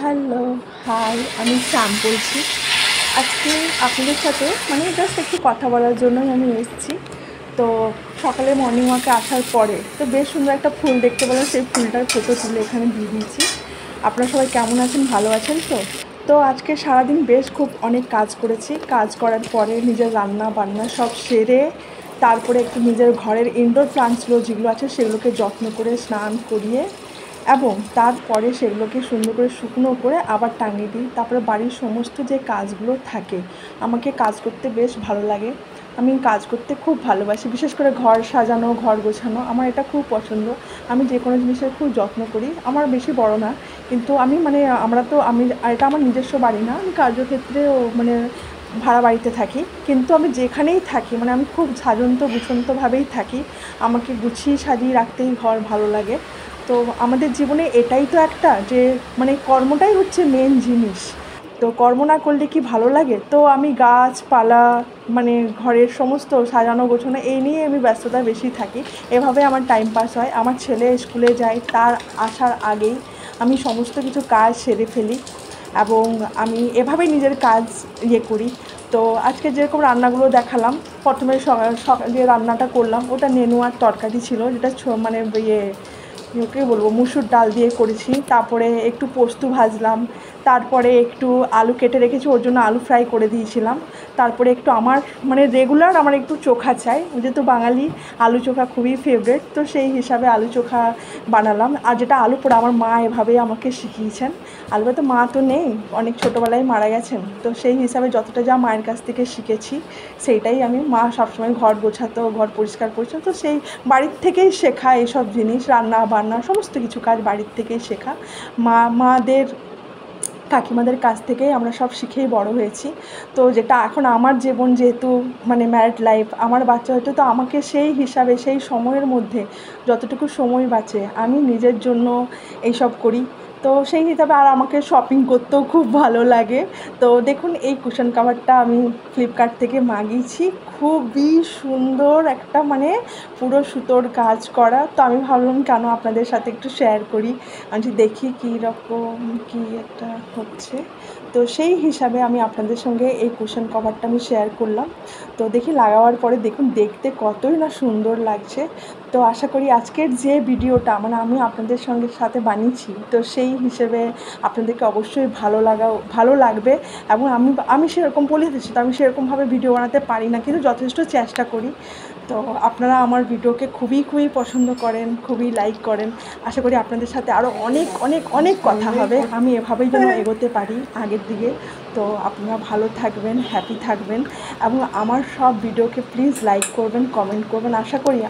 Hello, high, আমি শ্যাম বলছি। আজকে আপনাদের সাথে জাস্ট একটু কথা বলার জন্যই আমি এসেছি। তো সকালে মর্নিং ওয়াকে আসার পরে তো বেশ সুন্দর একটা ফুল দেখতে পেলাম, সেই ফুলটার ফটো তুলে এখানে দিয়ে দিয়েছি। আপনারা সবাই কেমন আছেন, ভালো আছেন তো? তো আজকে সারাদিন বেশ খুব অনেক কাজ করেছি। কাজ করার পরে নিজের রান্না বান্না সব সেরে তারপরে একটু নিজের ঘরের ইনডোর প্লান্টসগুলো যেগুলো আছে সেগুলোকে যত্ন করে স্নান করিয়ে এবং তারপরে সেগুলোকে সুন্দর করে শুকনো করে আবার টাঙিয়ে দিই। তারপরে বাড়ির সমস্ত যে কাজগুলো থাকে, আমাকে কাজ করতে বেশ ভালো লাগে। আমি কাজ করতে খুব ভালোবাসি, বিশেষ করে ঘর সাজানো, ঘর গোছানো আমার এটা খুব পছন্দ। আমি যে কোনো জিনিসের খুব যত্ন করি। আমার বেশি বড় না, কিন্তু আমি এটা আমার নিজস্ব বাড়ি না, আমি কার্যক্ষেত্রেও ভাড়া বাড়িতে থাকি। কিন্তু আমি যেখানেই থাকি আমি খুব সাজন্ত গুছন্তভাবেই থাকি। আমাকে গুছিয়ে সাজিয়ে রাখতেই ঘর ভালো লাগে। তো আমাদের জীবনে এটাই তো একটা যে কর্মটাই হচ্ছে মেন জিনিস। তো কর্ম না করলে কি ভালো লাগে? তো আমি গাছপালা ঘরের সমস্ত সাজানো গোছানো এই নিয়ে আমি ব্যস্ততা বেশি থাকি। এভাবে আমার টাইম পাস হয়। আমার ছেলে স্কুলে যায়, তার আসার আগেই আমি সমস্ত কিছু কাজ সেরে ফেলি এবং আমি এভাবেই নিজের কাজ করি। তো আজকে যেরকম রান্নাগুলো দেখালাম, প্রথমে যে রান্নাটা করলাম ওটা নেনুয়ার তরকারি ছিল, যেটা কী বলবো, মুসুর ডাল দিয়ে করেছি। তারপরে একটু পোস্ত ভাজলাম, তারপরে একটু আলু কেটে রেখেছি, ওর জন্য আলু ফ্রাই করে দিয়েছিলাম। তারপরে একটু আমার রেগুলার আমার একটু চোখা চাই, যেহেতু বাঙালি আলু চোখা খুবই ফেভারিট, তো সেই হিসাবে আলু চোখা বানালাম। আর যেটা আলু পোড়া আমার মা এভাবেই আমাকে শিখিয়েছেন। আলু তো মা তো নেই, অনেক ছোটোবেলায় মারা গেছেন, তো সেই হিসাবে যতটা যা মায়ের কাছ থেকে শিখেছি সেইটাই আমি, মা সবসময় ঘর গোছাতো, ঘর পরিষ্কার করছো, তো সেই বাড়ির থেকেই শেখা এইসব জিনিস, রান্না বান্না সমস্ত কিছু কাজ বাড়ির থেকেই শেখা। মাদের কাকিমাদের কাছ থেকেই আমরা সব শিখেই বড় হয়েছি। তো যেটা এখন আমার জীবন, যেহেতু ম্যারিড লাইফ, আমার বাচ্চা হয়তো, তো আমাকে সেই হিসাবে সেই সময়ের মধ্যে যতটুকু সময় বাঁচে আমি নিজের জন্য এইসব করি। তো সেই হিসাবে আর আমাকে শপিং করতেও খুব ভালো লাগে। তো দেখুন, এই কুশন কাভারটা আমি ফ্লিপকার্ট থেকে মাগিয়েছি, খুবই সুন্দর একটা পুরো সুতোর কাজ করা। তো আমি ভাবলাম কেন আপনাদের সাথে একটু শেয়ার করি, আমি দেখি কী রকম কী একটা হচ্ছে। তো সেই হিসাবে আমি আপনাদের সঙ্গে এই কুশন কভারটা আমি শেয়ার করলাম। তো দেখি লাগাবার পরে দেখুন দেখতে কতই না সুন্দর লাগছে। তো আশা করি আজকের যে ভিডিওটা আমি আপনাদের সাথে বানিয়েছি, তো সেই হিসেবে আপনাদেরকে অবশ্যই ভালো লাগবে। এবং আমি সেরকম বলে দিচ্ছি, তো আমি সেরকমভাবে ভিডিও বানাতে পারি না, কিন্তু যথেষ্ট চেষ্টা করি। তো আপনারা আমার ভিডিওকে খুবই পছন্দ করেন, খুবই লাইক করেন। আশা করি আপনাদের সাথে আরও অনেক অনেক অনেক কথা হবে, আমি এভাবেই যেন এগোতে পারি আগের দিকে। তো আপনারা ভালো থাকবেন, হ্যাপি থাকবেন এবং আমার সব ভিডিওকে প্লিজ লাইক করবেন, কমেন্ট করবেন। আশা করি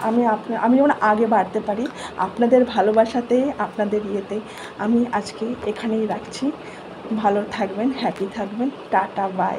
আমি যেমন আগে বাড়তে পারি আপনাদের ভালোবাসাতে, আপনাদের ইয়েতে। আমি আজকে এখানেই রাখছি। ভালো থাকবেন, হ্যাপি থাকবেন, টাটা, বাই।